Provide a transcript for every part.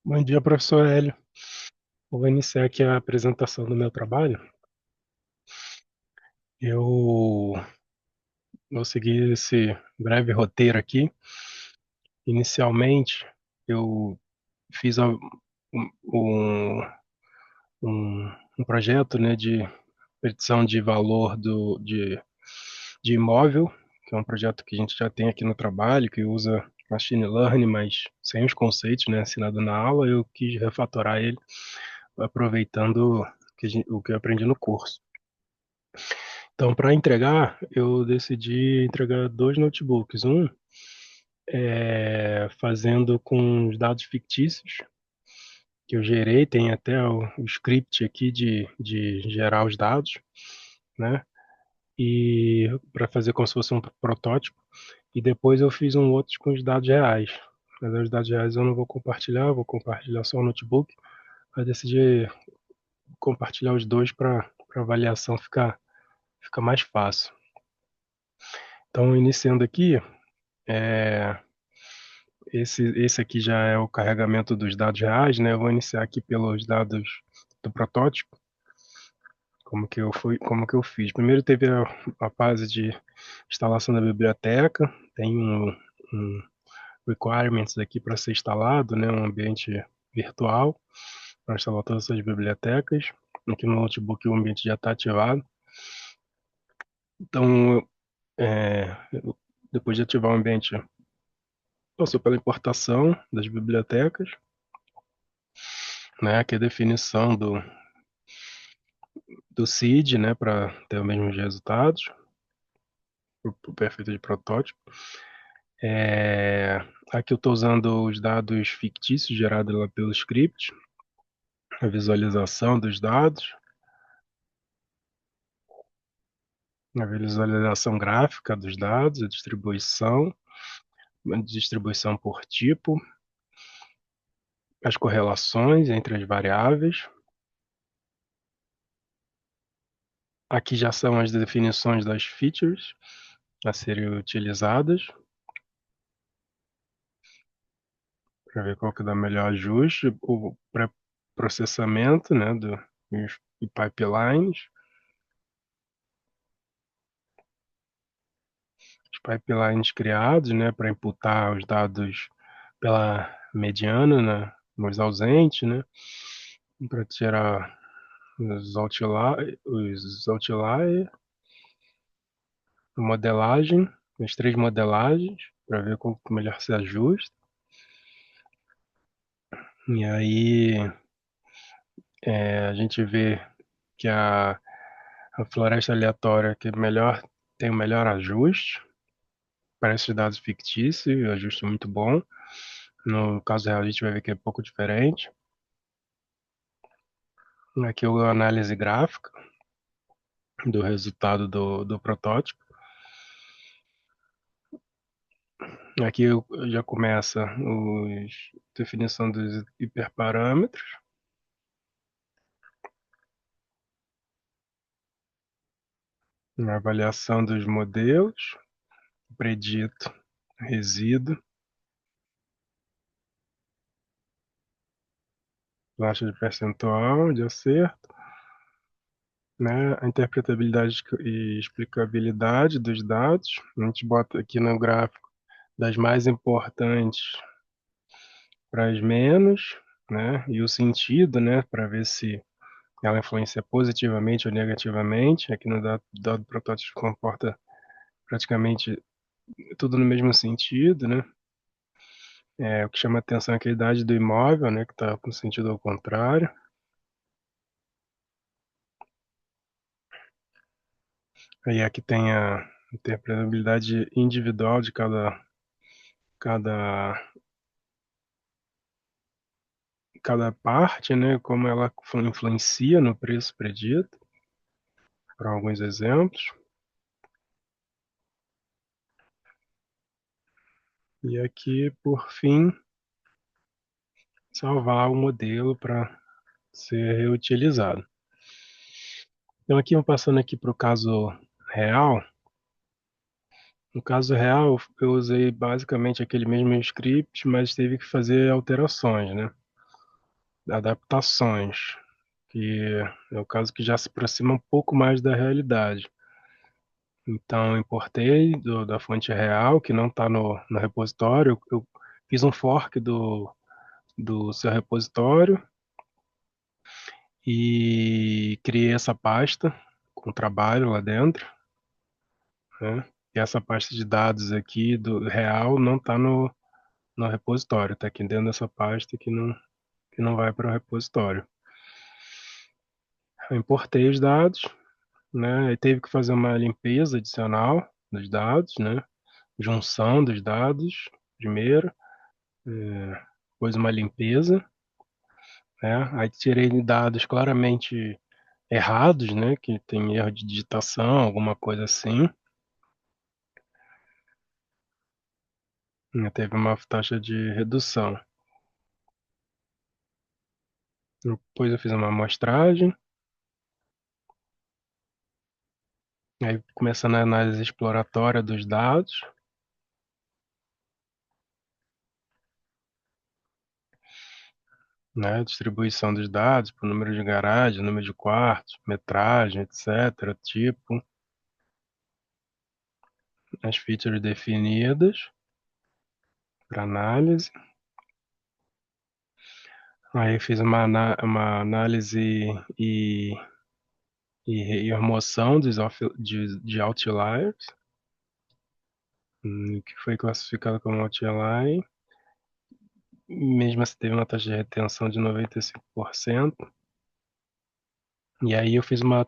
Bom dia, professor Hélio. Vou iniciar aqui a apresentação do meu trabalho. Eu vou seguir esse breve roteiro aqui. Inicialmente, eu fiz um, um, um projeto, né, de predição de valor de imóvel, que é um projeto que a gente já tem aqui no trabalho, que usa machine learning, mas sem os conceitos, né, ensinado na aula. Eu quis refatorar ele, aproveitando o que eu aprendi no curso. Então, para entregar, eu decidi entregar dois notebooks. Um fazendo com os dados fictícios que eu gerei, tem até o script aqui de gerar os dados, né? E para fazer como se fosse um protótipo. E depois eu fiz um outro com os dados reais. Mas os dados reais eu não vou compartilhar só o notebook. Mas decidi compartilhar os dois para a avaliação ficar mais fácil. Então, iniciando aqui, é, esse aqui já é o carregamento dos dados reais, né? Eu vou iniciar aqui pelos dados do protótipo, como que eu fiz. Primeiro teve a fase de instalação da biblioteca, tem um requirements aqui para ser instalado, né? Um ambiente virtual para instalar todas essas bibliotecas. Aqui no notebook o ambiente já está ativado. Então, é, depois de ativar o ambiente, passou pela importação das bibliotecas, né? Que é a definição do seed, né, para ter os mesmos resultados, o perfeito de protótipo. É, aqui eu estou usando os dados fictícios gerados lá pelo script, a visualização dos dados, a visualização gráfica dos dados, a distribuição por tipo, as correlações entre as variáveis. Aqui já são as definições das features a serem utilizadas, para ver qual que dá melhor ajuste, o pré-processamento, né, e pipelines, os pipelines criados, né, para imputar os dados pela mediana, né, nos ausentes, né, para tirar os outliers, modelagem, as três modelagens, para ver como que melhor se ajusta. E aí a gente vê que a floresta aleatória que tem o melhor ajuste para esses dados fictícios, ajuste muito bom. No caso real, a gente vai ver que é um pouco diferente. Aqui a análise gráfica do resultado do protótipo. Aqui já começa a definição dos hiperparâmetros, a avaliação dos modelos, predito, resíduo, taxa de percentual de acerto, né, a interpretabilidade e explicabilidade dos dados. A gente bota aqui no gráfico das mais importantes para as menos, né, e o sentido, né, para ver se ela influencia positivamente ou negativamente. Aqui no dado protótipo comporta praticamente tudo no mesmo sentido, né. O que chama atenção é que a idade do imóvel, né, que está com sentido ao contrário. Aí aqui tem a interpretabilidade individual de cada cada parte, né, como ela influencia no preço predito, para alguns exemplos. E aqui, por fim, salvar o modelo para ser reutilizado. Então aqui passando aqui para o caso real. No caso real, eu usei basicamente aquele mesmo script, mas teve que fazer alterações, né? adaptações, que é o caso que já se aproxima um pouco mais da realidade. Então, eu importei da fonte real, que não está no repositório. Eu fiz um fork do seu repositório e criei essa pasta com trabalho lá dentro, né? E essa pasta de dados aqui do real não está no repositório, está aqui dentro dessa pasta que não vai para o repositório. Eu importei os dados, né? E teve que fazer uma limpeza adicional dos dados, né? Junção dos dados primeiro, depois uma limpeza, né? Aí tirei dados claramente errados, né? Que tem erro de digitação, alguma coisa assim. Né? Teve uma taxa de redução. Depois eu fiz uma amostragem, aí começando a análise exploratória dos dados, né? Distribuição dos dados por número de garagem, número de quartos, metragem, etc. Tipo, as features definidas para análise. Aí fiz uma análise e, e remoção de outliers, que foi classificado como outlier. Mesmo assim, teve uma taxa de retenção de 95%. E aí eu fiz uma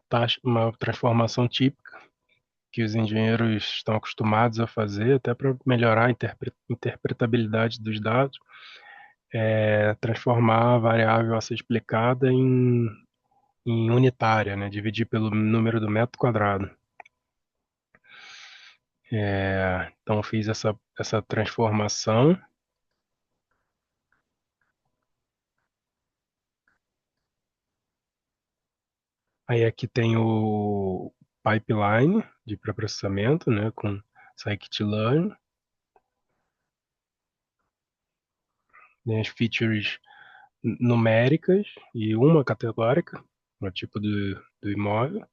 transformação típica que os engenheiros estão acostumados a fazer, até para melhorar a interpretabilidade dos dados, transformar a variável a ser explicada em unitária, né? Dividir pelo número do metro quadrado. Então fiz essa transformação. Aí aqui tem o pipeline de pré-processamento, né, com scikit-learn, tem as features numéricas e uma categórica, no tipo do imóvel.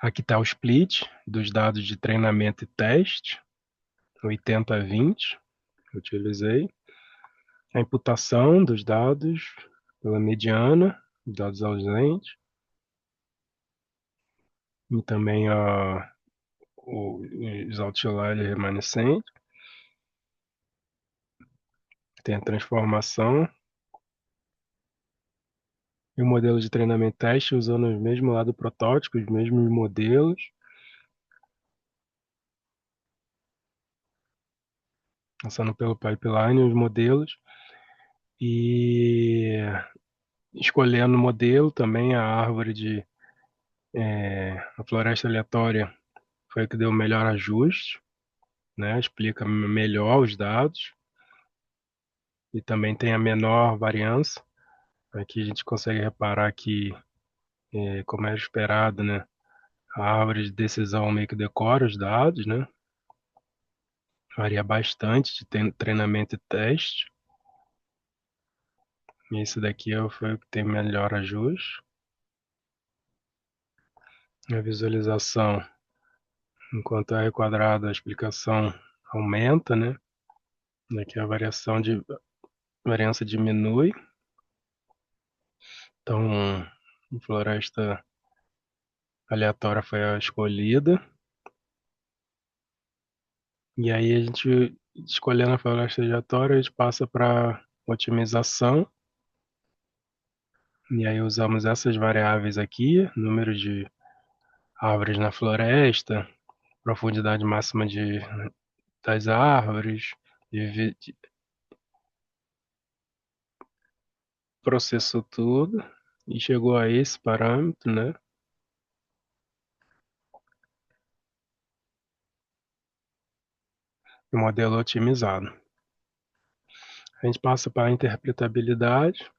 Aqui está o split dos dados de treinamento e teste, 80-20, que eu utilizei. A imputação dos dados pela mediana, dados ausentes, e também os outliers remanescentes. Tem a transformação e o modelo de treinamento e teste usando os mesmos lá do protótipo, os mesmos modelos, passando pelo pipeline, os modelos, e escolhendo o modelo também, a árvore a floresta aleatória foi a que deu o melhor ajuste, né? Explica melhor os dados e também tem a menor variância. Aqui a gente consegue reparar que, como era esperado, né? A árvore de decisão meio que decora os dados, né? Varia bastante de treinamento e teste. E esse daqui foi o que tem melhor ajuste. A visualização, enquanto é requadrado, a explicação aumenta, né? Aqui a variância diminui. Então, a floresta aleatória foi a escolhida. E aí a gente, escolhendo a floresta aleatória, a gente passa para otimização. E aí usamos essas variáveis aqui, número de árvores na floresta, profundidade máxima das árvores, processou tudo e chegou a esse parâmetro, né? O modelo otimizado. A gente passa para a interpretabilidade,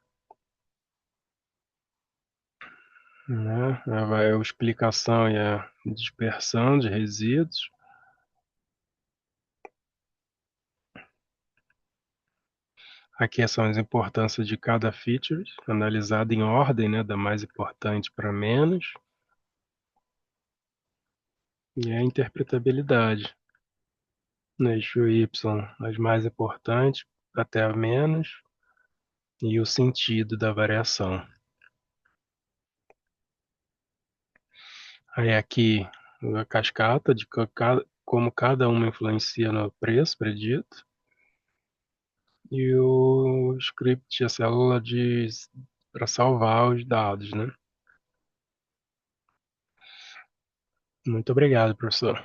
né? Vai a explicação e a dispersão de resíduos. Aqui são as importâncias de cada feature, analisada em ordem, né, da mais importante para menos, e a interpretabilidade. No eixo Y, as mais importantes até a menos, e o sentido da variação. Aí aqui a cascata de como cada uma influencia no preço predito, e o script, a célula para salvar os dados, né? Muito obrigado, professor.